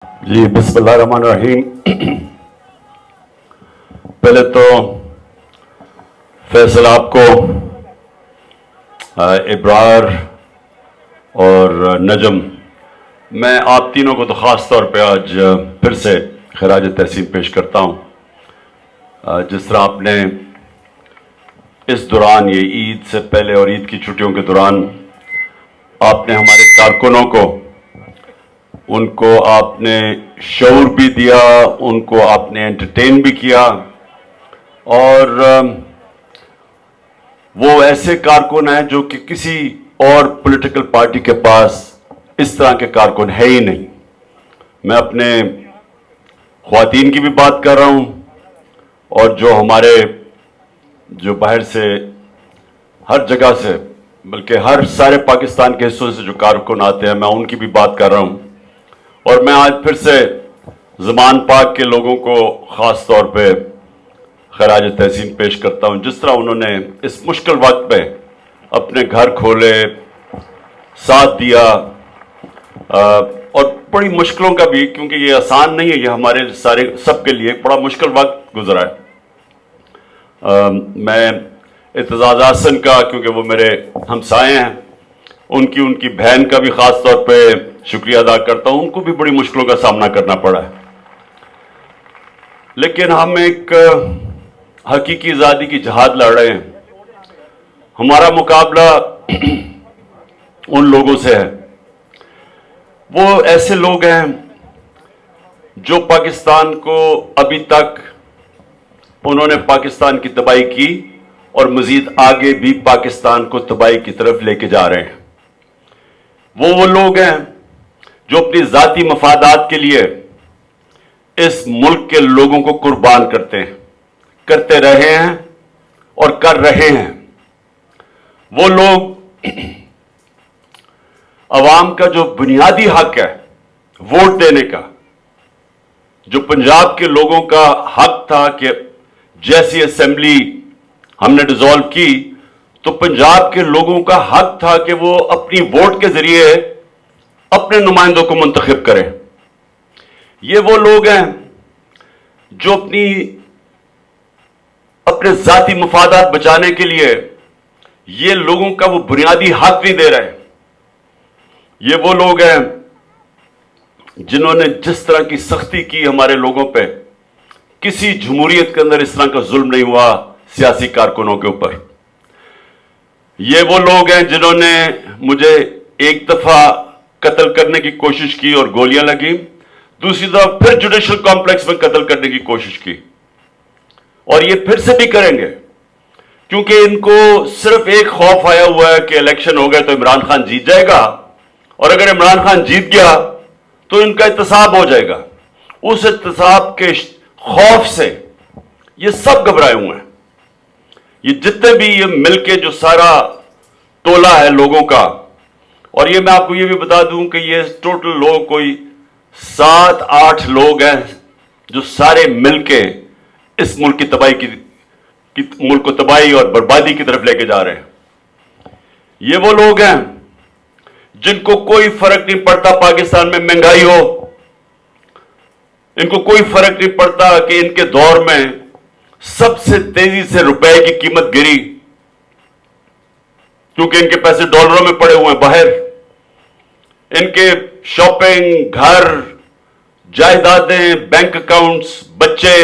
جی بسم اللہ الرحمن الرحیم. پہلے تو فیصل آپ کو، ابرار اور نجم، میں آپ تینوں کو تو خاص طور پہ آج پھر سے خراج تحسین پیش کرتا ہوں. جس طرح آپ نے اس دوران، یہ عید سے پہلے اور عید کی چھٹیوں کے دوران، آپ نے ہمارے کارکنوں کو، ان کو آپ نے شعور بھی دیا، ان کو آپ نے انٹرٹین بھی کیا، اور وہ ایسے کارکن ہیں جو کہ کسی اور پولیٹیکل پارٹی کے پاس اس طرح کے کارکن ہے ہی نہیں. میں اپنے خواتین کی بھی بات کر رہا ہوں، اور جو ہمارے جو باہر سے ہر جگہ سے، بلکہ ہر سارے پاکستان کے حصوں سے جو کارکن آتے ہیں، میں ان کی بھی بات کر رہا ہوں. اور میں آج پھر سے زمان پاک کے لوگوں کو خاص طور پہ خراج تحسین پیش کرتا ہوں، جس طرح انہوں نے اس مشکل وقت میں اپنے گھر کھولے، ساتھ دیا، اور بڑی مشکلوں کا بھی، کیونکہ یہ آسان نہیں ہے، یہ ہمارے سب کے لیے ایک بڑا مشکل وقت گزرا ہے. میں اعتزاز احسن کا، کیونکہ وہ میرے ہمسائے ہیں، ان کی بہن کا بھی خاص طور پہ شکریہ ادا کرتا ہوں. ان کو بھی بڑی مشکلوں کا سامنا کرنا پڑا ہے، لیکن ہم ایک حقیقی آزادی کی جہاد لڑ رہے ہیں. ہمارا مقابلہ ان لوگوں سے ہے. وہ ایسے لوگ ہیں جو پاکستان کو ابھی تک انہوں نے پاکستان کی تباہی کی، اور مزید آگے بھی پاکستان کو تباہی کی طرف لے کے جا رہے ہیں. وہ لوگ ہیں جو اپنی ذاتی مفادات کے لیے اس ملک کے لوگوں کو قربان کرتے رہے ہیں اور کر رہے ہیں. وہ لوگ عوام کا جو بنیادی حق ہے ووٹ دینے کا، جو پنجاب کے لوگوں کا حق تھا کہ جیسی اسمبلی ہم نے ڈیزالو کی، تو پنجاب کے لوگوں کا حق تھا کہ وہ اپنی ووٹ کے ذریعے اپنے نمائندوں کو منتخب کریں. یہ وہ لوگ ہیں جو اپنے ذاتی مفادات بچانے کے لیے یہ لوگوں کا وہ بنیادی حق نہیں دے رہے. یہ وہ لوگ ہیں جنہوں نے جس طرح کی سختی کی ہمارے لوگوں پہ، کسی جمہوریت کے اندر اس طرح کا ظلم نہیں ہوا سیاسی کارکنوں کے اوپر. یہ وہ لوگ ہیں جنہوں نے مجھے ایک دفعہ قتل کرنے کی کوشش کی اور گولیاں لگیں، دوسری طرف پھر جوڈیشل کمپلیکس میں قتل کرنے کی کوشش کی، اور یہ پھر سے بھی کریں گے، کیونکہ ان کو صرف ایک خوف آیا ہوا ہے کہ الیکشن ہو گئے تو عمران خان جیت جائے گا، اور اگر عمران خان جیت گیا تو ان کا احتساب ہو جائے گا. اس احتساب کے خوف سے یہ سب گھبرائے ہوئے ہیں. یہ جتنے بھی یہ مل کے جو سارا ٹولہ ہے لوگوں کا، اور یہ میں آپ کو یہ بھی بتا دوں کہ یہ ٹوٹل لوگ کوئی 7-8 لوگ ہیں جو سارے مل کے اس ملک کی تباہی ملک کو تباہی اور بربادی کی طرف لے کے جا رہے ہیں. یہ وہ لوگ ہیں جن کو کوئی فرق نہیں پڑتا پاکستان میں مہنگائی ہو، ان کو کوئی فرق نہیں پڑتا کہ ان کے دور میں سب سے تیزی سے روپے کی قیمت گری، کیونکہ ان کے پیسے ڈالروں میں پڑے ہوئے ہیں باہر. ان کے شاپنگ، گھر، جائیدادیں، بینک اکاؤنٹس، بچے،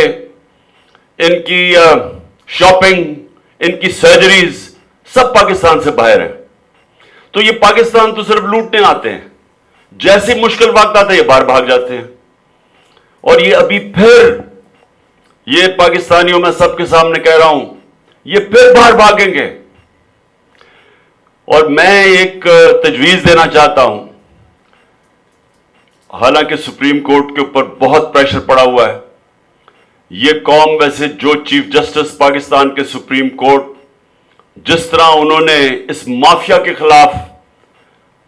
ان کی شاپنگ، ان کی سرجریز سب پاکستان سے باہر ہیں. تو یہ پاکستان تو صرف لوٹنے آتے ہیں، جیسے مشکل وقت آتا ہے یہ باہر بھاگ جاتے ہیں. اور یہ ابھی پھر، یہ پاکستانیوں میں سب کے سامنے کہہ رہا ہوں، یہ پھر باہر بھاگیں گے. اور میں ایک تجویز دینا چاہتا ہوں. حالانکہ سپریم کورٹ کے اوپر بہت پریشر پڑا ہوا ہے، یہ قوم ویسے جو چیف جسٹس پاکستان کے سپریم کورٹ، جس طرح انہوں نے اس مافیا کے خلاف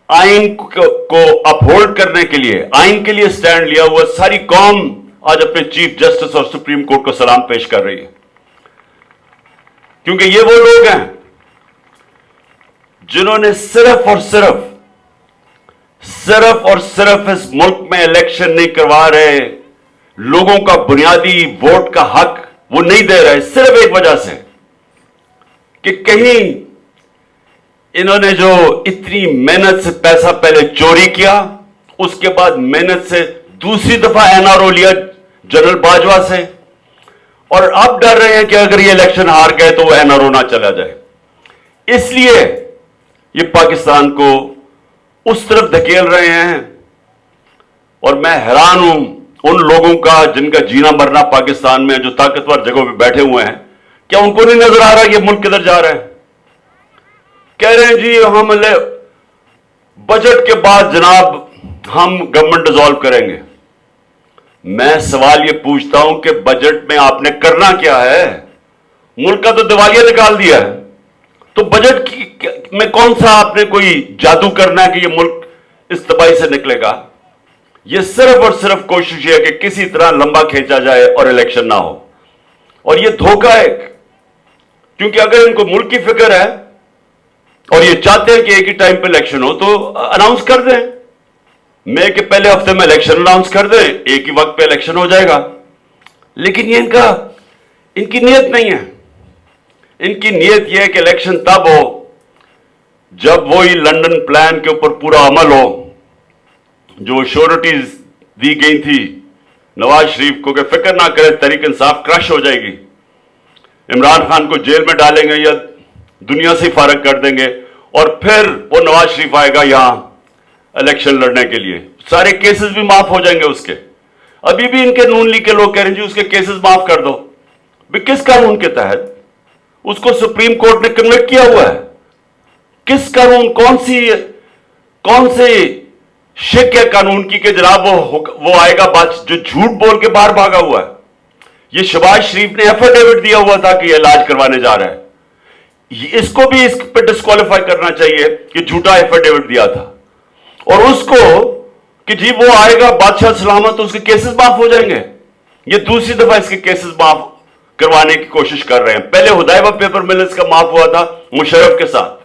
آئین کو اپہولڈ کرنے کے لیے، آئین کے لیے سٹینڈ لیا ہوا، ساری قوم آج اپنے چیف جسٹس اور سپریم کورٹ کو سلام پیش کر رہی ہے. کیونکہ یہ وہ لوگ ہیں جنہوں نے صرف اور صرف सिर्फ और सिर्फ इस मुल्क में इलेक्शन नहीं करवा रहे, लोगों का बुनियादी वोट का हक वो नहीं दे रहे, सिर्फ एक वजह से कि कहीं इन्होंने जो इतनी मेहनत से पैसा पहले चोरी किया, उसके बाद मेहनत से दूसरी दफा एनआरओ लिया जनरल बाजवा से, और अब डर रहे हैं कि अगर ये इलेक्शन हार गए तो वो एनआरओ ना चला जाए। इसलिए ये पाकिस्तान को उस तरफ धकेल रहे हैं। और मैं हैरान हूं उन लोगों का जिनका जीना मरना पाकिस्तान में, जो ताकतवर जगहों पे बैठे हुए हैं, क्या उनको नहीं नजर आ रहा ये मुल्क किधर जा रहा है? कह रहे हैं जी हम बजट के बाद जनाब हम गवर्नमेंट डिसॉल्व करेंगे। मैं सवाल ये पूछता हूं कि बजट में आपने करना क्या है? मुल्क का तो दिवालिया निकाल दिया है, तो बजट में कौन सा आपने कोई जादू करना है कि ये मुल्क इस तबाही से निकलेगा? ये सिर्फ और सिर्फ कोशिश है कि किसी तरह लंबा खींचा जाए और इलेक्शन ना हो। और ये धोखा है, क्योंकि अगर इनको मुल्क की फिक्र है और ये चाहते हैं कि एक ही टाइम पे इलेक्शन हो, तो अनाउंस कर दें, मई के पहले हफ्ते में इलेक्शन अनाउंस कर दें, एक ही वक्त पे इलेक्शन हो जाएगा। लेकिन ये इनकी नीयत नहीं है। इनकी नीयत यह है कि इलेक्शन तब हो जब वही लंदन प्लान के ऊपर पूरा अमल हो, जो श्योरिटीज दी गई थी नवाज शरीफ को कि फिक्र ना करें, तहरीक इंसाफ क्रश हो जाएगी, इमरान खान को जेल में डालेंगे या दुनिया से फारग कर देंगे, और फिर वो नवाज शरीफ आएगा यहां इलेक्शन लड़ने के लिए, सारे केसेस भी माफ हो जाएंगे उसके। अभी भी इनके नून लीग के लोग कह रहे हैं जी उसके केसेस माफ कर दो। किस कानून के तहत? उसको सुप्रीम कोर्ट ने कन्विक्ट किया हुआ है। किस कानून, कौन से शिक है कानून की कि जनाब वो आएगा बात जो झूठ बोल के बाहर भागा हुआ है? ये शहबाज शरीफ ने एफिडेविट दिया हुआ था कि ये इलाज करवाने जा रहा है, इसको भी इस पे डिस्क्वालीफाई करना चाहिए कि झूठा एफिडेविट दिया था। और उसको कि जी वो आएगा बादशाह सलामत, तो उसके केसेस माफ हो जाएंगे। ये दूसरी दफा इसके केसेस माफ करवाने की कोशिश कर रहे हैं। पहले हुदैबा पेपर मिल्स का माफ हुआ था मुशर्रफ के साथ।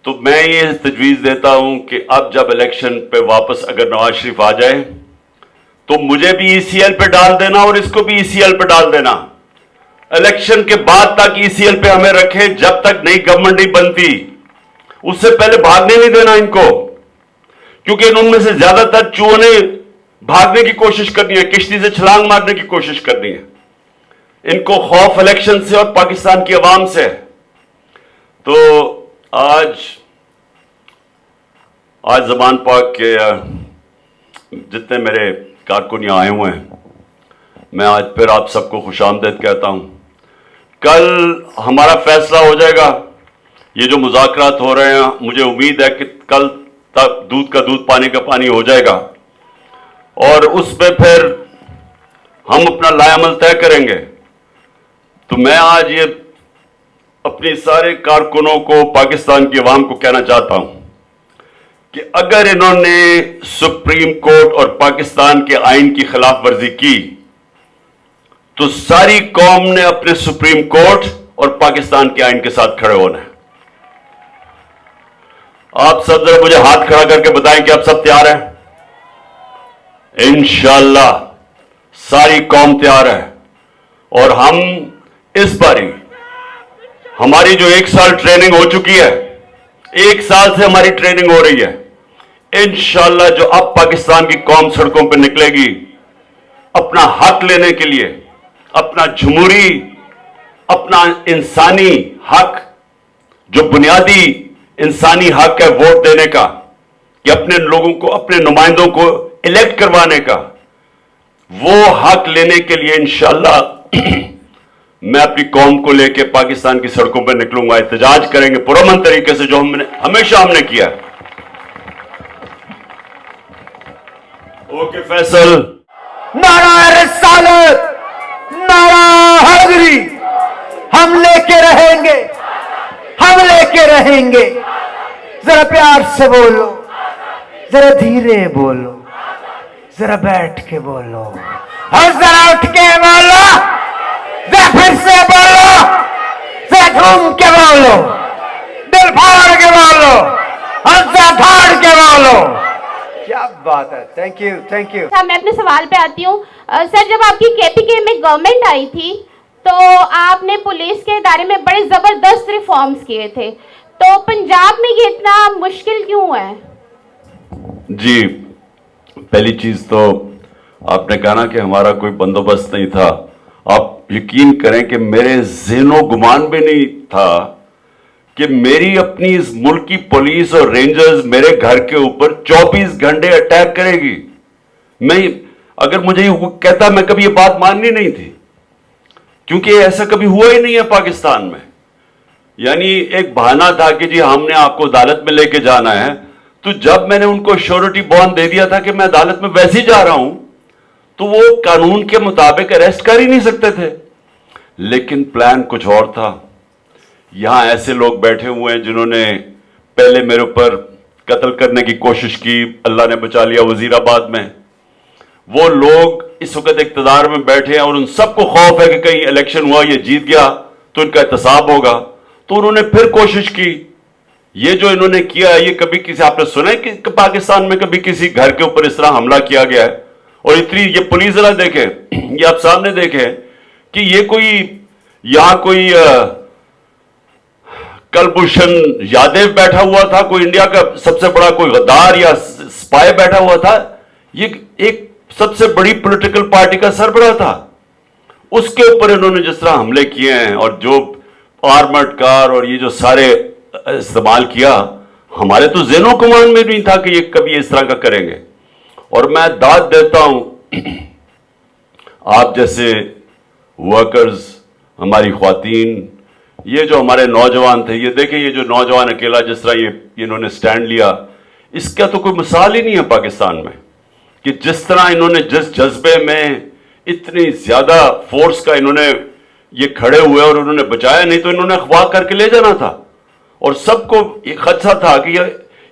तो मैं ये तजवीज देता हूं कि अब जब इलेक्शन पे वापस अगर नवाज शरीफ आ जाए तो मुझे भी ईसीएल पे डाल देना और इसको भी ईसीएल पे डाल देना। इलेक्शन के बाद तक ईसीएल पे हमें रखें, जब तक नई गवर्नमेंट नहीं बनती उससे पहले भागने नहीं देना इनको, क्योंकि इनमें से ज्यादातर चूहों ने भागने की कोशिश करनी है, किश्ती से छलांग मारने की कोशिश करनी है। इनको खौफ इलेक्शन से और पाकिस्तान की आवाम से है। तो आज ज़बान पाक के जितने मेरे कारकुन यहाँ आए हुए हैं, मैं आज फिर आप सबको खुशामदीद कहता हूं। कल हमारा फैसला हो जाएगा। ये जो मुज़ाकरात हो रहे हैं, मुझे उम्मीद है कि कल तक दूध का दूध पानी का पानी हो जाएगा, और उस पर फिर हम अपना लाएअमल तय करेंगे। तो मैं आज ये अपने सारे कारकुनों को, पाकिस्तान की आवाम को कहना चाहता हूं कि अगर इन्होंने सुप्रीम कोर्ट और पाकिस्तान के आइन की खिलाफ वर्जी की तो सारी कौम ने अपने सुप्रीम कोर्ट और पाकिस्तान के आइन के साथ खड़े होना है। आप सब जरा मुझे हाथ खड़ा करके बताएं कि आप सब तैयार हैं? इंशाअल्लाह सारी कौम तैयार है। और हम इस बारी हमारी जो 1 साल ट्रेनिंग हो चुकी है, 1 साल से हमारी ट्रेनिंग हो रही है, इंशाअल्लाह जो अब पाकिस्तान की कौम सड़कों पर निकलेगी अपना हक लेने के लिए, अपना जमहूरी, अपना इंसानी हक, जो बुनियादी इंसानी हक है वोट देने का, कि अपने लोगों को, अपने नुमाइंदों को इलेक्ट करवाने का, वो हक लेने के लिए इंशाअल्लाह मैं अपनी कौम को लेकर पाकिस्तान की सड़कों पर निकलूंगा। एहतजाज करेंगे पुरअमन तरीके से, जो हमेशा हमने किया। ओके फैसल। नारा रिसालत, नारा हैदरी, हम लेके रहेंगे, हम लेके रहेंगे। जरा प्यार से बोलो, जरा धीरे बोलो, जरा बैठ के बोलो, और जरा उठ के बोलो, जरा फिर से बोलो, जरा घूम के बोलो, दिल फाड़ के बोलो, हंसा ठाड़ के बोलो, क्या बात है। Thank you, thank you. मैं अपने सवाल पे आती हूँ। सर, जब आपकी केपीके में गवर्नमेंट आई थी तो आपने पुलिस के दायरे में बड़े जबरदस्त रिफॉर्म्स किए थे, तो पंजाब में ये इतना मुश्किल क्यों है? जी, पहली चीज तो आपने कहा ना कि हमारा कोई बंदोबस्त नहीं था। आप यकीन करें कि मेरे ज़हनो गुमान भी नहीं था कि मेरी अपनी इस मुल्क की पुलिस और रेंजर्स मेरे घर के ऊपर 24 घंटे अटैक करेगी। मैं अगर मुझे ये कहता, मैं कभी ये बात माननी नहीं थी, क्योंकि ऐसा कभी हुआ ही नहीं है पाकिस्तान में। यानी एक बहाना था कि जी हमने आपको अदालत में लेके जाना है, तो जब मैंने उनको श्योरिटी बॉन्ड दे दिया था कि मैं अदालत में वैसे ही जा रहा हूं, तो वो कानून के मुताबिक अरेस्ट कर ही नहीं सकते थे। लेकिन प्लान कुछ और था। यहां ऐसे लोग बैठे हुए हैं जिन्होंने पहले मेरे ऊपर कत्ल करने की कोशिश की, अल्लाह ने बचा लिया वजीराबाद में। वो लोग इस वक्त इक्तदार में बैठे हैं और उन सबको खौफ है कि कहीं इलेक्शन हुआ, ये जीत गया तो इनका एहतसाब होगा, तो उन्होंने फिर कोशिश की। ये जो इन्होंने किया है, ये कभी किसी, आपने सुना है कि पाकिस्तान में कभी किसी घर के ऊपर इस तरह हमला किया गया है? और इतनी ये पुलिस जरा देखे, ये आप सामने देखे कि ये कोई यहां कोई कलभूषण यादव बैठा हुआ था, कोई इंडिया का सबसे बड़ा कोई गद्दार या स्पाई बैठा हुआ था। ये एक सबसे बड़ी पॉलिटिकल पार्टी का सरबराह था, उसके ऊपर इन्होंने जिस तरह हमले किए हैं और जो आर्मर्ड कार और ये जो सारे इस्तेमाल किया, हमारे तो ज़हनो गुमान में नहीं था कि ये कभी इस तरह का करेंगे। और मैं दाद देता हूं आप जैसे वर्कर्स, हमारी ख्वातीन, ये जो हमारे नौजवान थे, ये देखें, ये जो नौजवान अकेला जिस तरह ये इन्होंने स्टैंड लिया, इसका तो कोई मिसाल ही नहीं है पाकिस्तान में कि जिस तरह इन्होंने जिस जज्बे में इतनी ज्यादा फोर्स का इन्होंने ये खड़े हुए और उन्होंने बचाया। नहीं तो इन्होंने अगवा करके ले जाना था। और सबको एक खदशा था कि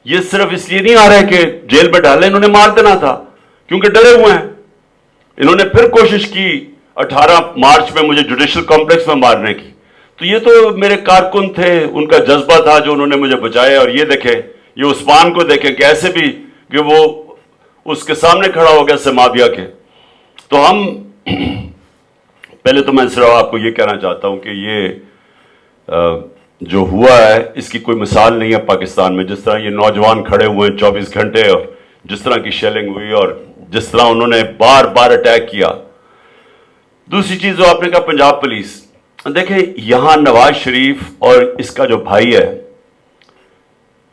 ये सिर्फ इसलिए नहीं आ रहे कि जेल में डाले, इन्होंने मार देना था क्योंकि डरे हुए हैं। इन्होंने फिर कोशिश की 18 मार्च में मुझे जुडिशल कॉम्प्लेक्स में मारने की, तो ये तो मेरे कारकुन थे, उनका जज्बा था जो उन्होंने मुझे बचाया। और ये देखे, ये उस्मान को देखे कैसे भी कि वो उसके सामने खड़ा हो गया समाविया के। तो हम पहले तो मैं सिर्फ आपको ये कहना चाहता हूं कि ये जो हुआ है इसकी कोई मिसाल नहीं है पाकिस्तान में। जिस तरह ये नौजवान खड़े हुए हैं 24 घंटे, और जिस तरह की शेलिंग हुई और जिस तरह उन्होंने बार बार अटैक किया। दूसरी चीज जो आपने कहा, पंजाब पुलिस, देखें यहां नवाज शरीफ और इसका जो भाई है,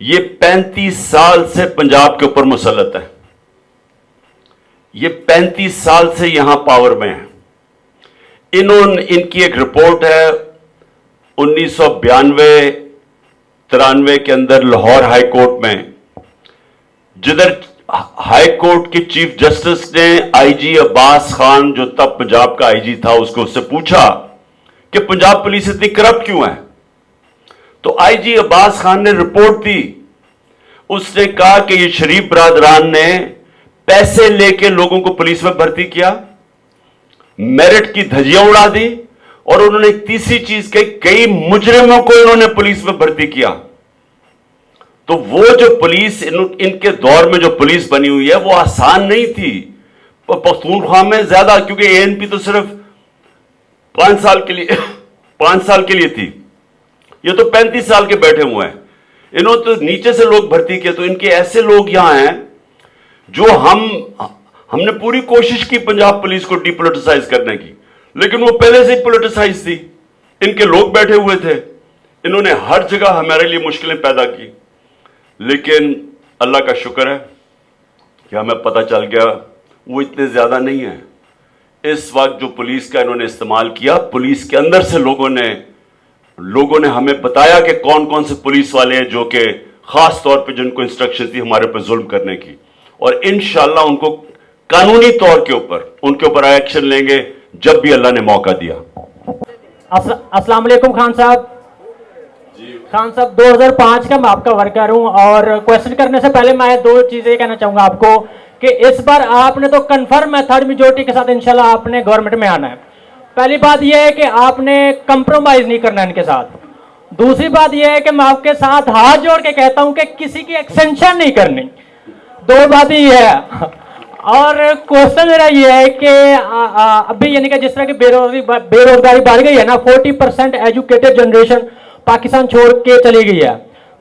ये 35 साल से पंजाब के ऊपर मुसल्लत है। ये 35 साल से यहां पावर में है। इनकी एक रिपोर्ट है 1992-93 के अंदर लाहौर हाई कोर्ट में, जिधर हाई कोर्ट के चीफ जस्टिस ने आईजी अब्बास खान, जो तब पंजाब का आईजी था, उससे पूछा कि पंजाब पुलिस इतनी करप्ट क्यों है। तो आईजी अब्बास खान ने रिपोर्ट दी। उसने कहा कि ये शरीफ बरादरान ने पैसे लेके लोगों को पुलिस में भर्ती किया, मेरिट की धज्जियां उड़ा दी, और उन्होंने एक तीसरी चीज कही, कई मुजरिमों को इन्होंने पुलिस में भर्ती किया। तो वो जो पुलिस इनके दौर में जो पुलिस बनी हुई है वो आसान नहीं थी पख्तूनख्वा में ज्यादा, क्योंकि एएनपी तो सिर्फ 5 साल के लिए थी। ये तो 35 साल के बैठे हुए हैं। इन्होंने तो नीचे से लोग भर्ती किए। तो इनके ऐसे लोग यहां हैं जो हमने पूरी कोशिश की पंजाब पुलिस को डिपोलिटिसाइज करने की, लेकिन वो पहले से ही पोलिटिसाइज थी। इनके लोग बैठे हुए थे। इन्होंने हर जगह हमारे लिए मुश्किलें पैदा की। लेकिन अल्लाह का शुक्र है कि हमें पता चल गया वो इतने ज्यादा नहीं है। इस वक्त जो पुलिस का इन्होंने इस्तेमाल किया, पुलिस के अंदर से लोगों ने हमें बताया कि कौन कौन से पुलिस वाले हैं जो कि खास तौर पे जिनको इंस्ट्रक्शन थी हमारे ऊपर जुल्म करने की, और इंशाअल्लाह उनको कानूनी तौर के ऊपर उनके ऊपर एक्शन लेंगे जब भी अल्लाह ने मौका दिया। अस्सलाम वालेकुम खान साहब। खान साहब, 2005 का मैं आपका वर्कर हूं, और क्वेश्चन करने से पहले मैं 2 चीजें कहना चाहूंगा आपको कि इस बार आपने तो कंफर्म है थर्ड मेजोरिटी के साथ इंशाल्लाह आपने गवर्नमेंट में आना है। पहली बात यह है कि आपने कंप्रोमाइज नहीं करना इनके साथ, दूसरी बात यह है कि मैं आपके साथ हाथ जोड़ के कहता हूं कि किसी की एक्सटेंशन नहीं करनी। दो बात ही है। और क्वेश्चन मेरा ये है कि अभी यानी कि जिस तरह की बेरोजगारी बढ़ गई है ना, 40% एजुकेटेड जनरेशन पाकिस्तान छोड़ के चली गई है।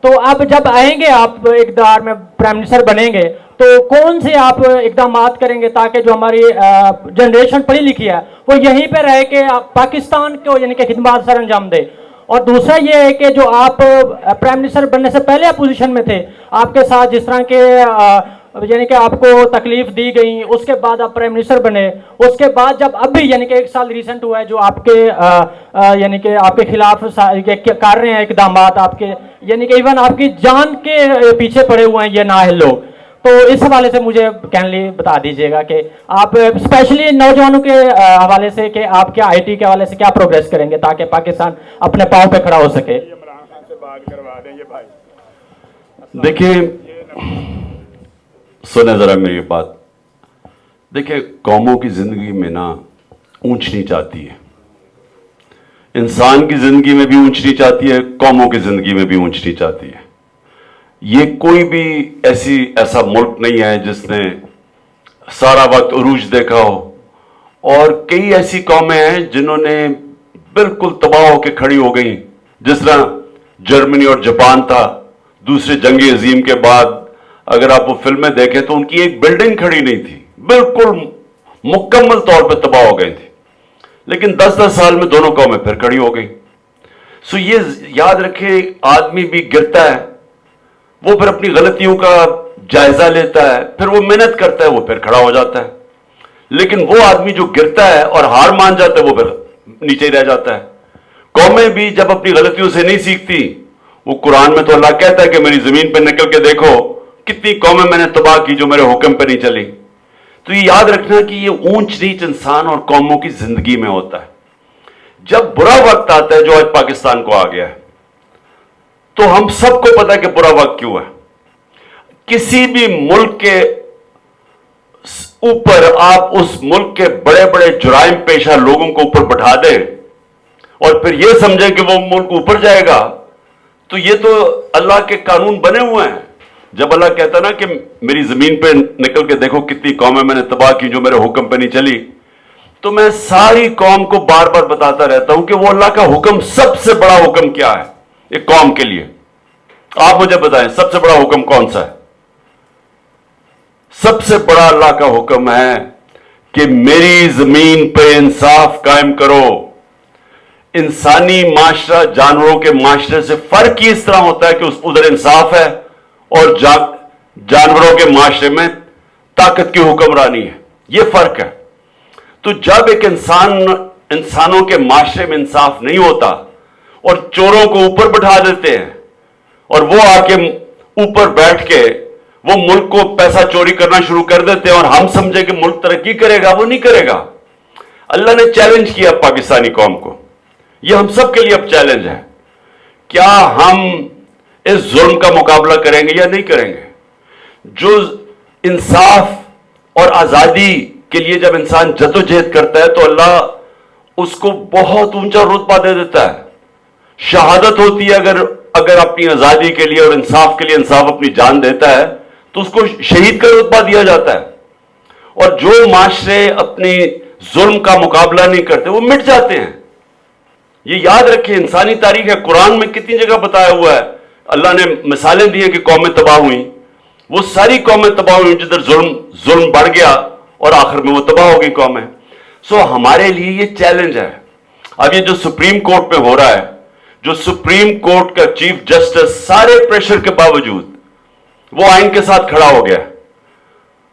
तो अब जब आएंगे आप इक़्तिदार में, प्राइम मिनिस्टर बनेंगे, तो कौन से आप इक़दामात करेंगे ताकि जो हमारी जनरेशन पढ़ी लिखी है वो यहीं पे रह के पाकिस्तान को यानी कि खिदमत सर अंजाम दे। और दूसरा ये है कि जो आप प्राइम मिनिस्टर बनने से पहले अपोजिशन में थे, आपके साथ जिस तरह के यानी कि आपको तकलीफ दी गई, उसके बाद आप प्राइम मिनिस्टर बने, उसके बाद जब अभी यानी कि 1 साल रिसेंट हुआ है जो आपके यानी कि आपके खिलाफ कर रहे हैं इक़दामात, आपके यानी कि इवन आपकी जान के पीछे पड़े हुए हैं ये नाअहल लोग। तो इस हवाले से मुझे काइंडली बता दीजिएगा कि आप स्पेशली नौजवानों के हवाले से कि आप क्या IT के हवाले से क्या प्रोग्रेस करेंगे ताकि पाकिस्तान अपने पाँव पे खड़ा हो सके। देखिए, सुने जरा मेरी बात। देखिए, कौमों की जिंदगी में ना ऊंच नीच आती है। इंसान की जिंदगी में भी ऊंच नीच आती है, कौमों की जिंदगी में भी ऊंच नीच आती है। ये कोई भी ऐसा मुल्क नहीं है जिसने सारा वक्त उरूज देखा हो, और कई ऐसी कौमें हैं जिन्होंने बिल्कुल तबाह होकर खड़ी हो गई। जिस तरह जर्मनी और जापान था, दूसरे जंगी अजीम के बाद अगर आप वो फिल्में देखें तो उनकी एक बिल्डिंग खड़ी नहीं थी, बिल्कुल मुकम्मल तौर पर तबाह हो गई थी। लेकिन 10-10 साल में दोनों कौमें फिर खड़ी हो गई। सो ये याद रखे, आदमी भी गिरता है, वो फिर अपनी गलतियों का जायजा लेता है, फिर वो मेहनत करता है, वो फिर खड़ा हो जाता है। लेकिन वो आदमी जो गिरता है और हार मान जाता है, वो फिर नीचे ही रह जाता है। कौमें भी जब अपनी गलतियों से नहीं सीखती, वो कुरान में तो अल्लाह कहता है कि मेरी जमीन पर निकल के देखो कितनी कौमें मैंने तबाह की जो मेरे हुक्म पे नहीं चली। तो ये याद रखना कि ये ऊंच नीच इंसान और कौमों की जिंदगी में होता है। जब बुरा वक्त आता है जो आज पाकिस्तान को आ गया है, तो हम सबको पता है कि बुरा वक्त क्यों है। किसी भी मुल्क के ऊपर आप उस मुल्क के बड़े बड़े जुराइम पेशा लोगों को ऊपर बैठा दें और फिर यह समझें कि वो मुल्क ऊपर जाएगा, तो ये तो अल्लाह के कानून बने हुए हैं। जब अल्लाह कहता ना कि मेरी जमीन पे निकल के देखो कितनी कौमें मैंने तबाह की जो मेरे हुक्म पे नहीं चली, तो मैं सारी कौम को बार बार बताता रहता हूं कि वो अल्लाह का हुक्म सबसे बड़ा हुक्म क्या है एक कौम के लिए। आप मुझे बताएं सबसे बड़ा हुक्म कौन सा है? सबसे बड़ा अल्लाह का हुक्म है कि मेरी जमीन पे इंसाफ कायम करो। इंसानी माशरा जानवरों के माशरे से फर्क ही इस तरह होता है कि उधर इंसाफ है और जानवरों के माशरे में ताकत की हुक्मरानी है, यह फर्क है। तो जब एक इंसानों के माशरे में इंसाफ नहीं होता और चोरों को ऊपर बैठा देते हैं और वो आके ऊपर बैठ के वो मुल्क को पैसा चोरी करना शुरू कर देते हैं और हम समझे कि मुल्क तरक्की करेगा, वो नहीं करेगा। अल्लाह ने चैलेंज किया पाकिस्तानी कौम को, यह हम सब के लिए अब चैलेंज है। क्या हम इस जुल्म का मुकाबला करेंगे या नहीं करेंगे? जो इंसाफ और आजादी के लिए जब इंसान जद्दोजहद करता है तो अल्लाह उसको बहुत ऊंचा रुतबा दे देता है। शहादत होती है अगर अपनी आजादी के लिए और इंसाफ के लिए इंसाफ अपनी जान देता है तो उसको शहीद का रुतबा दिया जाता है। और जो माशरे अपनी जुल्म का मुकाबला नहीं करते वो मिट जाते हैं। ये याद रखें, इंसानी तारीख है, कुरान में कितनी जगह बताया हुआ है। अल्लाह ने मिसालें दी हैं कि कौमें तबाह हुई, वो सारी कौमें तबाह हुई जिधर जुल्म बढ़ गया और आखिर में वो तबाह हो गई कौमें। सो हमारे लिए ये चैलेंज है। अब ये जो सुप्रीम कोर्ट में हो रहा है, जो सुप्रीम कोर्ट का चीफ जस्टिस सारे प्रेशर के बावजूद वो आइन के साथ खड़ा हो गया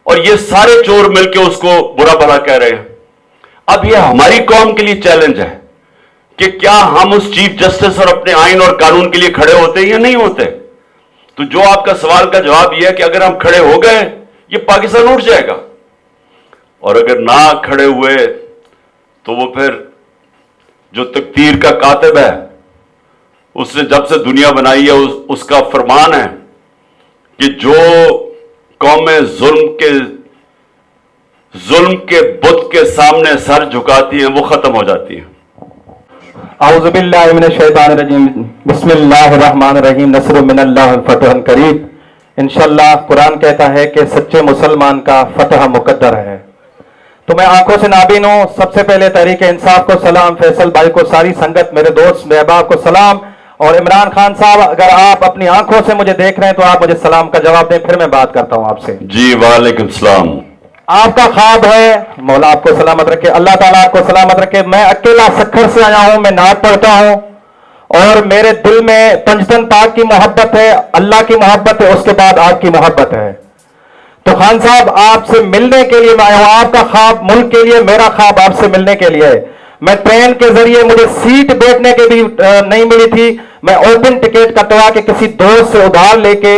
और ये सारे चोर मिलकर उसको बुरा भला कह रहे हैं। अब ये हमारी कौम के लिए चैलेंज है कि क्या हम उस चीफ जस्टिस और अपने आइन और कानून के लिए खड़े होते हैं या नहीं होते। तो जो आपका सवाल का जवाब यह है कि अगर हम खड़े हो गए ये पाकिस्तान उठ जाएगा, और अगर ना खड़े हुए तो वो फिर जो तकदीर का कातिब है, उसने जब से दुनिया बनाई है उसका फरमान है कि जो कौमें जुल्म के बुत के सामने सर झुकाती हैं वो खत्म हो जाती हैं। اعوذ باللہ من الشیطان الرجیم بسم اللہ الرحمن الرحیم نصر من اللہ فتح قریب. انشاءاللہ قرآن کہتا ہے کہ سچے مسلمان کا فتح مقدر ہے. تو میں آنکھوں سے نابین ہوں. سب سے پہلے تحریک انصاف کو سلام, فیصل بھائی کو, ساری سنگت, میرے دوست احباب کو سلام. اور عمران خان صاحب اگر آپ اپنی آنکھوں سے مجھے دیکھ رہے ہیں تو آپ مجھے سلام کا جواب دیں, پھر میں بات کرتا ہوں آپ سے. جی وعلیکم السلام. آپ کا خواب ہے, مولا آپ کو سلامت رکھے, اللہ تعالیٰ آپ کو سلامت رکھے. میں اکیلا سکھر سے آیا ہوں, میں نعت پڑھتا ہوں اور میرے دل میں پنجتن پاک کی محبت ہے, اللہ کی محبت ہے, اس کے بعد آپ کی محبت ہے. تو خان صاحب آپ سے ملنے کے لیے میں آیا ہوں. آپ کا خواب ملک کے لیے, میرا خواب آپ سے ملنے کے لیے ہے. میں ٹرین کے ذریعے, مجھے سیٹ بیٹھنے کے بھی نہیں ملی تھی, میں اوپن ٹکٹ کٹوا کے کسی دوست سے ادھار لے کے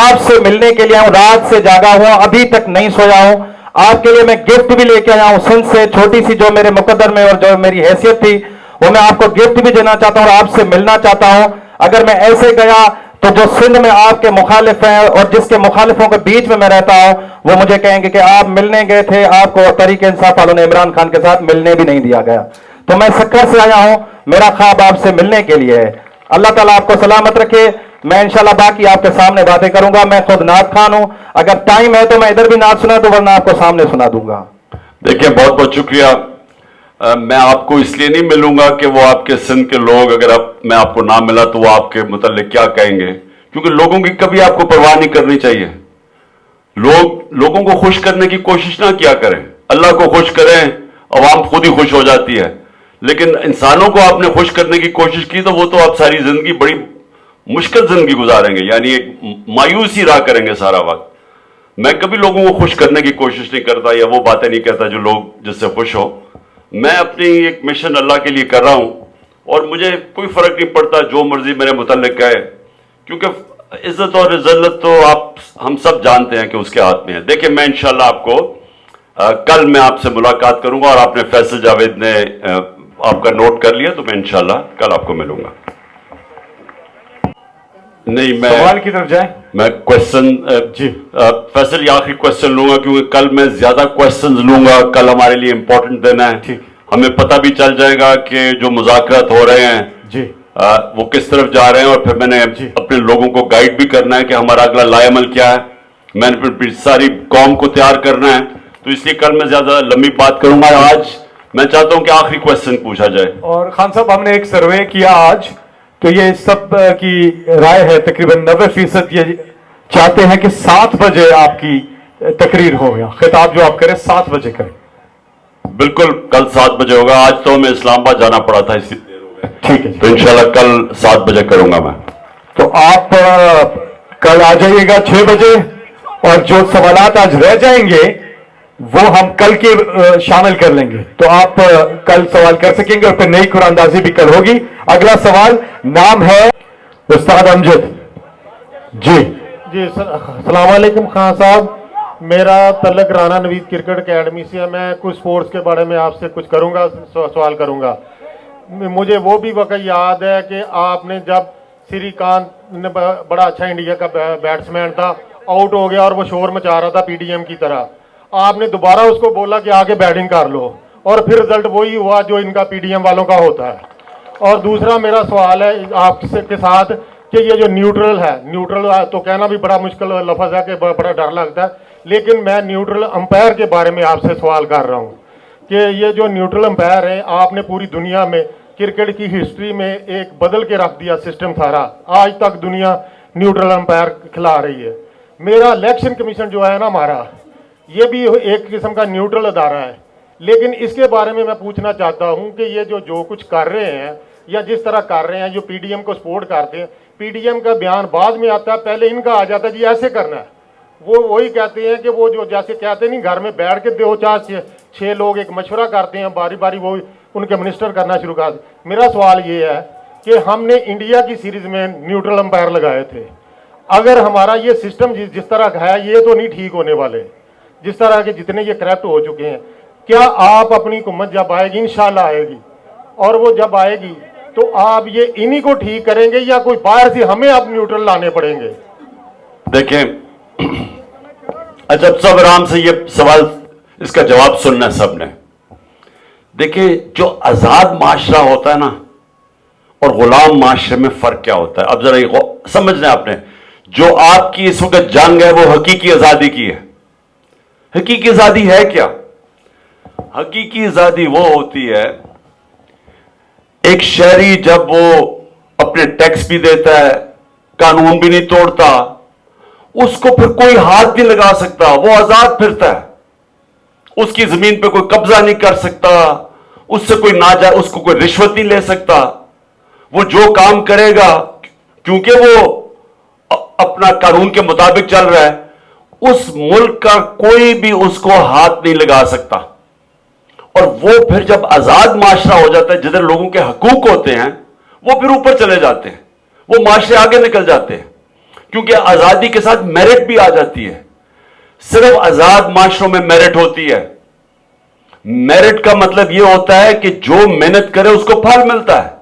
آپ سے ملنے کے لیے آیا ہوں. رات سے جاگا ہوا, ابھی تک نہیں سویا ہوں. آپ کے لیے میں گفٹ بھی لے کے آیا ہوں سندھ سے, چھوٹی سی جو میرے مقدر میں اور جو میری حیثیت تھی وہ میں آپ کو گفٹ بھی دینا چاہتا ہوں اور آپ سے ملنا چاہتا ہوں. اگر میں ایسے گیا تو جو سندھ میں آپ کے مخالف ہیں اور جس کے مخالفوں کے بیچ میں رہتا ہوں وہ مجھے کہیں گے کہ آپ ملنے گئے تھے, آپ کو تحریک انصاف والوں نے عمران خان کے ساتھ ملنے بھی نہیں دیا گیا. تو میں سکھر سے آیا ہوں, میرا خواب آپ سے ملنے کے لیے ہے. اللہ تعالیٰ آپ کو سلامت رکھے. میں انشاءاللہ باقی آپ کے سامنے باتیں کروں گا. میں خود نعت خان ہوں, اگر ٹائم ہے تو میں ادھر بھی نعت سنا تو ورنہ آپ کو سامنے سنا دوں گا. دیکھیں بہت بہت شکریہ. میں آپ کو اس لیے نہیں ملوں گا کہ وہ آپ کے سندھ کے لوگ, اگر میں آپ کو نہ ملا تو وہ آپ کے متعلق کیا کہیں گے, کیونکہ لوگوں کی کبھی آپ کو پرواہ نہیں کرنی چاہیے. لوگوں کو خوش کرنے کی کوشش نہ کیا کریں, اللہ کو خوش کریں, عوام خود ہی خوش ہو جاتی ہے. لیکن انسانوں کو آپ نے خوش کرنے کی کوشش کی تو وہ تو آپ ساری زندگی بڑی مشکل زندگی گزاریں گے, یعنی ایک مایوسی راہ کریں گے سارا وقت. میں کبھی لوگوں کو خوش کرنے کی کوشش نہیں کرتا یا وہ باتیں نہیں کرتا جو لوگ جس سے خوش ہو. میں اپنی ایک مشن اللہ کے لیے کر رہا ہوں اور مجھے کوئی فرق نہیں پڑتا جو مرضی میرے متعلق کہے, کیونکہ عزت اور ذلت تو ہم سب جانتے ہیں کہ اس کے ہاتھ میں ہے. دیکھیں میں انشاءاللہ آپ کو کل میں آپ سے ملاقات کروں گا, اور آپ نے فیصل جاوید نے آپ کا نوٹ کر لیا تو میں انشاءاللہ کل آپ کو ملوں گا. نہیں میں سوال کی طرف جائیں. میں کوشچن جی فیصل یہ آخری کوشچن لوں گا کیونکہ کل میں زیادہ کوشچنز لوں گا. کل ہمارے لیے امپورٹنٹ دن ہے. ٹھیک, ہمیں پتہ بھی چل جائے گا کہ جو مذاکرات ہو رہے ہیں جی وہ کس طرف جا رہے ہیں, اور پھر میں نے اپنے لوگوں کو گائیڈ بھی کرنا ہے کہ ہمارا اگلا لائے عمل کیا ہے. میں نے پھر ساری قوم کو تیار کرنا ہے, تو اس لیے کل میں زیادہ لمبی بات کروں گا. آج میں چاہتا ہوں کہ آخری کوشچن پوچھا جائے. اور خان صاحب ہم نے ایک سروے کیا آج, تو یہ سب کی رائے ہے تقریباً 90% یہ چاہتے ہیں کہ 7 بجے آپ کی تقریر ہو, یا خطاب جو آپ کریں 7 بجے کریں. بالکل کل 7 بجے ہوگا. آج تو ہمیں اسلام آباد جانا پڑا تھا, اسی دیر ہو گئے. ٹھیک ہے, تو انشاءاللہ کل 7 بجے کروں گا میں. تو آپ کل آ جائیے گا 6 بجے, اور جو سوالات آج رہ جائیں گے وہ ہم کل کے شامل کر لیں گے, تو آپ کل سوال کر سکیں گے, اور پھر نئی قرآن اندازی بھی کل ہوگی. اگلا سوال نام ہے استاد امجد. جی جی السلام علیکم خان صاحب. میرا تعلق رانا نوید کرکٹ اکیڈمی سے ہے. میں کچھ سپورٹس کے بارے میں آپ سے کچھ کروں گا, سوال کروں گا. مجھے وہ بھی وقت یاد ہے کہ آپ نے جب سری کانت نے بڑا اچھا انڈیا کا بیٹسمین تھا, آؤٹ ہو گیا اور وہ شور مچا رہا تھا پی ڈی ایم کی طرح, آپ نے دوبارہ اس کو بولا کہ آگے بیٹنگ کر لو, اور پھر رزلٹ وہی ہوا جو ان کا پی ڈی ایم والوں کا ہوتا ہے. اور دوسرا میرا سوال ہے آپ کے ساتھ کہ یہ جو نیوٹرل ہے, نیوٹرل تو کہنا بھی بڑا مشکل لفظ ہے کہ بڑا ڈر لگتا ہے, لیکن میں نیوٹرل امپائر کے بارے میں آپ سے سوال کر رہا ہوں کہ یہ جو نیوٹرل امپائر ہیں, آپ نے پوری دنیا میں کرکٹ کی ہسٹری میں ایک بدل کے رکھ دیا سسٹم سارا. آج تک دنیا نیوٹرل امپائر کھلا رہی ہے. میرا الیکشن کمیشن جو ہے نا ہمارا, یہ بھی ایک قسم کا نیوٹرل ادارہ ہے, لیکن اس کے بارے میں پوچھنا چاہتا ہوں کہ یہ جو کچھ کر رہے ہیں یا جس طرح کر رہے ہیں, جو پی ڈی ایم کو سپورٹ کرتے ہیں, پی ڈی ایم کا بیان بعد میں آتا ہے, پہلے ان کا آ جاتا ہے جی ایسے کرنا ہے. وہ وہی کہتے ہیں کہ وہ جو جیسے کہتے نہیں گھر میں بیٹھ کے 2-4-6 لوگ ایک مشورہ کرتے ہیں, باری باری وہ ان کے منسٹر کرنا شروع کر دیں. میرا سوال یہ ہے کہ ہم نے انڈیا کی سیریز میں نیوٹرل امپائر لگائے تھے, اگر ہمارا یہ سسٹم جس طرح ہے یہ تو نہیں ٹھیک ہونے والے, جس طرح کے جتنے یہ کرپٹ ہو چکے ہیں. کیا آپ اپنی حکومت جب آئے گی, انشاءاللہ آئے گی, اور وہ جب آئے گی تو آپ یہ انہی کو ٹھیک کریں گے یا کوئی باہر سے ہمیں اب نیوٹرل لانے پڑیں گے؟ دیکھیں اچھا سب آرام سے یہ سوال اس کا جواب سننا ہے سب نے. دیکھیں جو آزاد معاشرہ ہوتا ہے نا, اور غلام معاشرے میں فرق کیا ہوتا ہے. اب ذرا یہ سمجھنا ہے آپ نے. جو آپ کی اس وقت جنگ ہے وہ حقیقی آزادی کی ہے. حقیقی آزادی ہے کیا؟ حقیقی آزادی وہ ہوتی ہے ایک شہری جب وہ اپنے ٹیکس بھی دیتا ہے, قانون بھی نہیں توڑتا, اس کو پھر کوئی ہاتھ نہیں لگا سکتا, وہ آزاد پھرتا ہے, اس کی زمین پہ کوئی قبضہ نہیں کر سکتا, اس سے کوئی اس کو کوئی رشوت نہیں لے سکتا. وہ جو کام کرے گا کیونکہ وہ اپنا قانون کے مطابق چل رہا ہے, اس ملک کا کوئی بھی اس کو ہاتھ نہیں لگا سکتا. اور وہ پھر جب آزاد معاشرہ ہو جاتا ہے جدھر لوگوں کے حقوق ہوتے ہیں, وہ پھر اوپر چلے جاتے ہیں, وہ معاشرے آگے نکل جاتے ہیں, کیونکہ آزادی کے ساتھ میرٹ بھی آ جاتی ہے. صرف آزاد معاشروں میں میرٹ ہوتی ہے. میرٹ کا مطلب یہ ہوتا ہے کہ جو محنت کرے اس کو پھل ملتا ہے.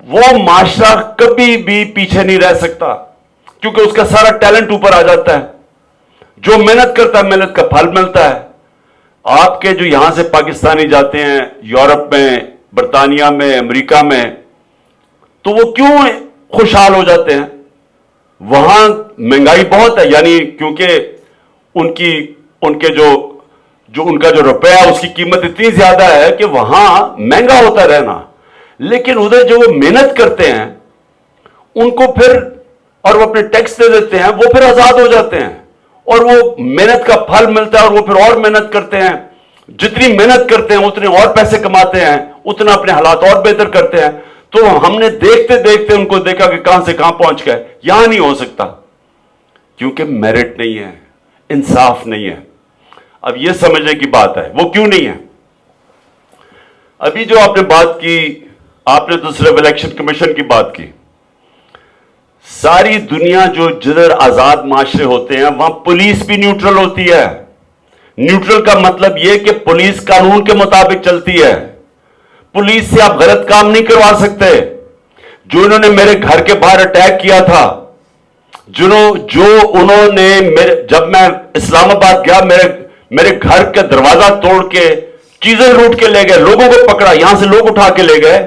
وہ معاشرہ کبھی بھی پیچھے نہیں رہ سکتا کیونکہ اس کا سارا ٹیلنٹ اوپر آ جاتا ہے. جو محنت کرتا ہے محنت کا پھل ملتا ہے. آپ کے جو یہاں سے پاکستانی جاتے ہیں یورپ میں, برطانیہ میں, امریکہ میں, تو وہ کیوں خوشحال ہو جاتے ہیں؟ وہاں مہنگائی بہت ہے, یعنی کیونکہ ان کا جو روپیہ اس کی قیمت اتنی زیادہ ہے کہ وہاں مہنگا ہوتا رہنا. لیکن ادھر جو وہ محنت کرتے ہیں ان کو پھر, اور وہ اپنے ٹیکس دے دیتے ہیں, وہ پھر آزاد ہو جاتے ہیں اور وہ محنت کا پھل ملتا ہے اور وہ پھر اور محنت کرتے ہیں. جتنی محنت کرتے ہیں اتنے اور پیسے کماتے ہیں, اتنا اپنے حالات اور بہتر کرتے ہیں. تو ہم نے دیکھتے دیکھتے ان کو دیکھا کہ کہاں سے کہاں پہنچ گئے. یہاں نہیں ہو سکتا کیونکہ میرٹ نہیں ہے, انصاف نہیں ہے. اب یہ سمجھنے کی بات ہے وہ کیوں نہیں ہے. ابھی جو آپ نے بات کی, آپ نے تو صرف الیکشن کمیشن کی بات کی. ساری دنیا جو جدھر آزاد معاشرے ہوتے ہیں وہاں پولیس بھی نیوٹرل ہوتی ہے. نیوٹرل کا مطلب یہ کہ پولیس قانون کے مطابق چلتی ہے. پولیس سے آپ غلط کام نہیں کروا سکتے. جو انہوں نے میرے گھر کے باہر اٹیک کیا تھا, انہوں نے جب میں اسلام آباد گیا میرے گھر کا دروازہ توڑ کے چیزیں لوٹ کے لے گئے, لوگوں کو پکڑا, یہاں سے لوگ اٹھا کے لے گئے.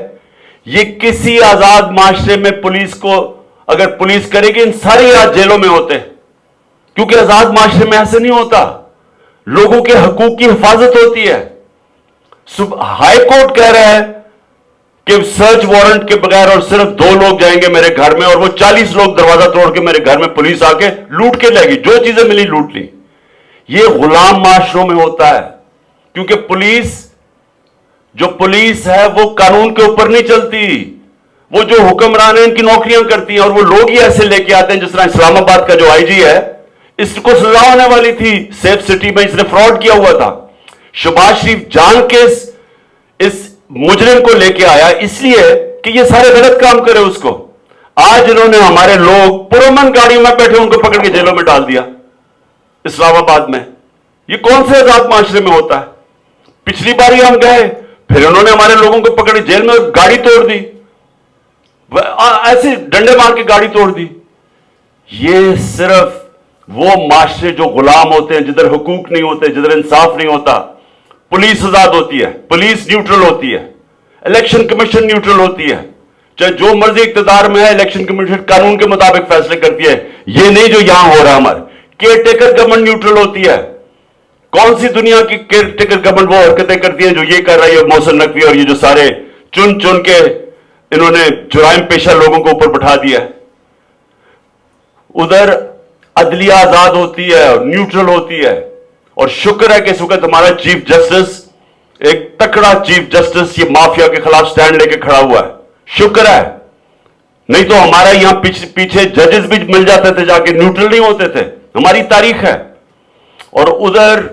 یہ کسی آزاد معاشرے میں پولیس کو اگر پولیس کرے گی ان سارے آج جیلوں میں ہوتے, کیونکہ آزاد معاشرے میں ایسے نہیں ہوتا. لوگوں کے حقوق کی حفاظت ہوتی ہے. ہائی کورٹ کہہ رہا ہے کہ سرچ وارنٹ کے بغیر اور صرف 2 لوگ جائیں گے میرے گھر میں, اور وہ 40 لوگ دروازہ توڑ کے میرے گھر میں پولیس آ کے لوٹ کے لے گی, جو چیزیں ملی لوٹ لی. یہ غلام معاشروں میں ہوتا ہے کیونکہ جو پولیس ہے وہ قانون کے اوپر نہیں چلتی. وہ جو حکمران ہیں ان کی نوکریاں کرتی ہیں, اور وہ لوگ ہی ایسے لے کے آتے ہیں. جس طرح اسلام آباد کا جو آئی جی ہے, اس کو سزا ہونے والی تھی سیف سٹی میں, اس نے فراڈ کیا ہوا تھا. شہباز شریف جان کے اس مجرم کو لے کے آیا اس لیے کہ یہ سارے غلط کام کرے اس کو. آج انہوں نے ہمارے لوگ پرامن گاڑیوں میں بیٹھے ان کو پکڑ کے جیلوں میں ڈال دیا اسلام آباد میں. یہ کون سے آزاد معاشرے میں ہوتا ہے؟ پچھلی باری ہم گئے, پھر انہوں نے ہمارے لوگوں کو پکڑ کے جیل میں گاڑی توڑ دی, ایسے ڈنڈے مار کے گاڑی توڑ دی. یہ صرف وہ معاشرے جو غلام ہوتے ہیں, جدھر حقوق نہیں ہوتے, جدھر انصاف نہیں ہوتا. پولیس آزاد ہوتی ہے, پولیس نیوٹرل ہوتی ہے, الیکشن کمیشن نیوٹرل ہوتی ہے. چاہے جو مرضی اقتدار میں ہے, الیکشن کمیشن قانون کے مطابق فیصلے کرتی ہے. یہ نہیں جو یہاں ہو رہا ہے ہمارے. کیئر ٹیکر گورنمنٹ نیوٹرل ہوتی ہے. کون سی دنیا کی کیئر ٹیکر گورنمنٹ وہ حرکتیں کرتی ہیں جو یہ کر رہی ہے محسن نقوی اور یہ جو سارے چن کے انہوں نے جرائم پیشہ لوگوں کو اوپر بٹھا دیا ہے. ادھر عدلیہ آزاد ہوتی ہے اور نیوٹرل ہوتی ہے. اور شکر ہے کہ اس وقت ہمارا چیف جسٹس ایک تکڑا چیف جسٹس یہ مافیا کے خلاف سٹینڈ لے کے کھڑا ہوا ہے. شکر ہے, نہیں تو ہمارا یہاں پیچھے ججز بھی مل جاتے تھے جا کے, نیوٹرل نہیں ہوتے تھے. ہماری تاریخ ہے. اور ادھر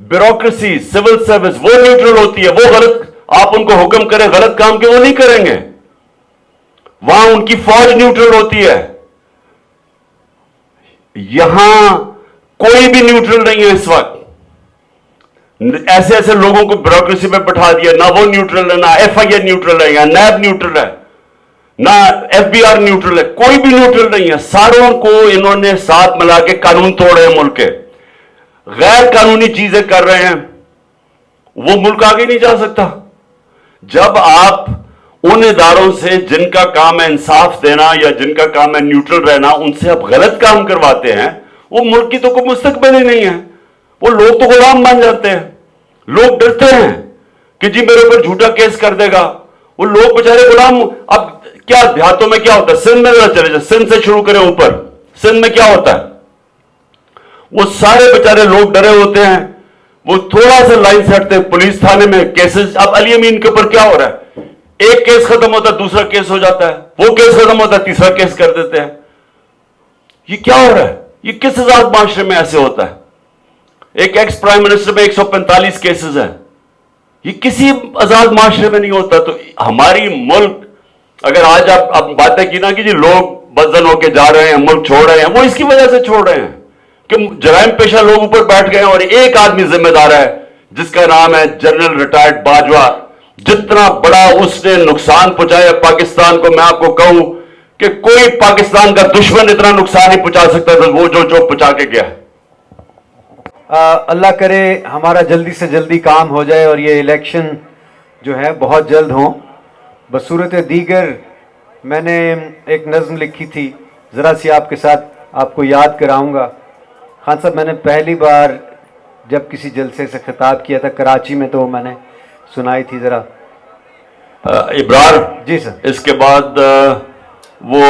بیوروکریسی, سول سروس وہ نیوٹرل ہوتی ہے. وہ غلط آپ ان کو حکم کریں غلط کام کے, وہ نہیں کریں گے. وہاں ان کی فوج نیوٹرل ہوتی ہے. یہاں کوئی بھی نیوٹرل نہیں ہے اس وقت. ایسے ایسے لوگوں کو بیوروکریسی میں بٹھا دیا, نہ وہ نیوٹرل ہے, نہ ایف آئی اے نیوٹرل ہے, یا نیب نیوٹرل ہے, نہ ایف بی آر نیوٹرل ہے. کوئی بھی نیوٹرل نہیں ہے. ساروں کو انہوں نے ساتھ ملا کے قانون توڑے ہیں ملک کے. غیر قانونی چیزیں کر رہے ہیں, وہ ملک آگے نہیں جا سکتا. جب آپ उन इदारों से जिनका काम है इंसाफ देना या जिनका काम है न्यूट्रल रहना, उनसे आप गलत काम करवाते हैं, वो मुल्क की तो कोई मुस्तकबिल ही नहीं है। वो लोग तो गुलाम बन जाते हैं। लोग डरते हैं कि जी मेरे ऊपर झूठा केस कर देगा। वो लोग बेचारे गुलाम। अब क्या देहातों में क्या होता है, सिंध में चले जाए, सिंध से शुरू करें ऊपर, सिंध में क्या होता है, वो सारे बेचारे लोग डरे होते हैं। वो थोड़ा सा लाइन से हटते हैं, पुलिस थाने में केसेस। अब अली अमीन के ऊपर क्या हो रहा है, एक केस खत्म होता है दूसरा केस हो जाता है, वो केस खत्म होता है तीसरा केस कर देते हैं। ये क्या हो रहा है, ये किस आजाद माशरे में ऐसे होता है? एक एक्स प्राइम मिनिस्टर में 145 केसेस हैं, ये किसी आजाद माशरे में नहीं होता। तो हमारी मुल्क, अगर आज आप बातें की ना कि जी लोग बदजन होके जा रहे हैं, मुल्क छोड़ रहे हैं, वो इसकी वजह से छोड़ रहे हैं कि जराइम पेशा लोग ऊपर बैठ गए और एक आदमी जिम्मेदार है जिसका नाम है जनरल रिटायर्ड बाजवा। जितना बड़ा उसने नुकसान पहुंचाया पाकिस्तान को, मैं आपको कहूं कि कोई पाकिस्तान का दुश्मन इतना नुकसान नहीं पहुंचा सकता था वो जो पहुंचा के गया। अल्लाह करे हमारा जल्दी से जल्दी काम हो जाए और ये इलेक्शन जो है बहुत जल्द हो। बसूरत दीगर मैंने एक नज़्म लिखी थी, ज़रा सी आपके साथ आपको याद कराऊंगा। खान साहब, मैंने पहली बार जब किसी जलसे से खिताब किया था कराची में, तो मैंने सुनाई थी ज़रा। इब्रार जी सर। इसके बाद वो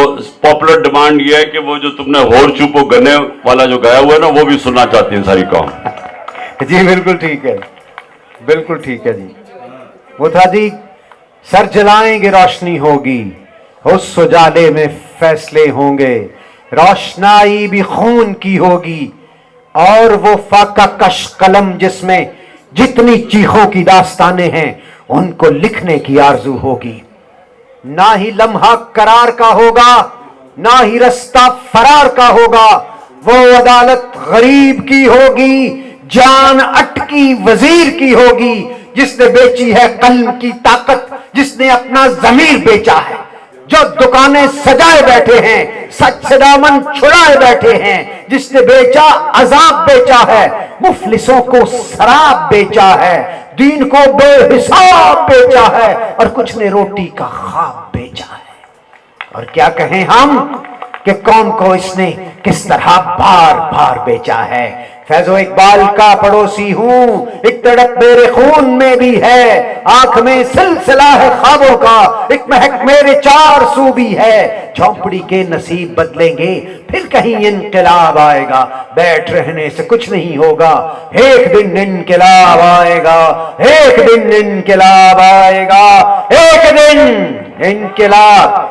पॉपुलर डिमांड ये है कि वो जो तुमने होर चुपो गन्ने वाला जो गाया हुआ है ना, वो भी सुनना चाहती है सारी कौम। जी बिल्कुल ठीक है, बिल्कुल ठीक है जी। वो था जी, सर जलाएंगे रोशनी होगी, उस उजाले में फैसले होंगे, रोशनाई भी खून की होगी और वो फाका कश कलम जिसमें जितनी चीखों की दास्तानें हैं उनको लिखने की आरजू होगी। ना ही लम्हा करार का होगा, ना ही रास्ता फरार का होगा, वो अदालत गरीब की होगी, जान अटकी वजीर की होगी, जिसने बेची है कलम की ताकत, जिसने अपना जमीर बेचा है, जो दुकानें सजाए बैठे हैं, सच से दामन छुड़ाए बैठे हैं, जिसने बेचा अजाब बेचा है, मुफलिसों को शराब बेचा है, दीन को बेहिसाब बेचा है और कुछ ने रोटी का ख्वाब बेचा है। और क्या कहें हम कि कौम को इसने किस तरह बार बार बेचा है। फैजो इकबाल का पड़ोसी हूं, एक तड़प मेरे खून में भी है, आंख में सिलसिला है ख्वाबों का, एक महक मेरे चार सू भी है। झोंपड़ी के नसीब बदलेंगे, फिर कहीं इनकलाब आएगा, बैठ रहने से कुछ नहीं होगा, एक दिन इनकलाब आएगा, एक दिन इनकलाब आएगा, एक दिन इनकलाब।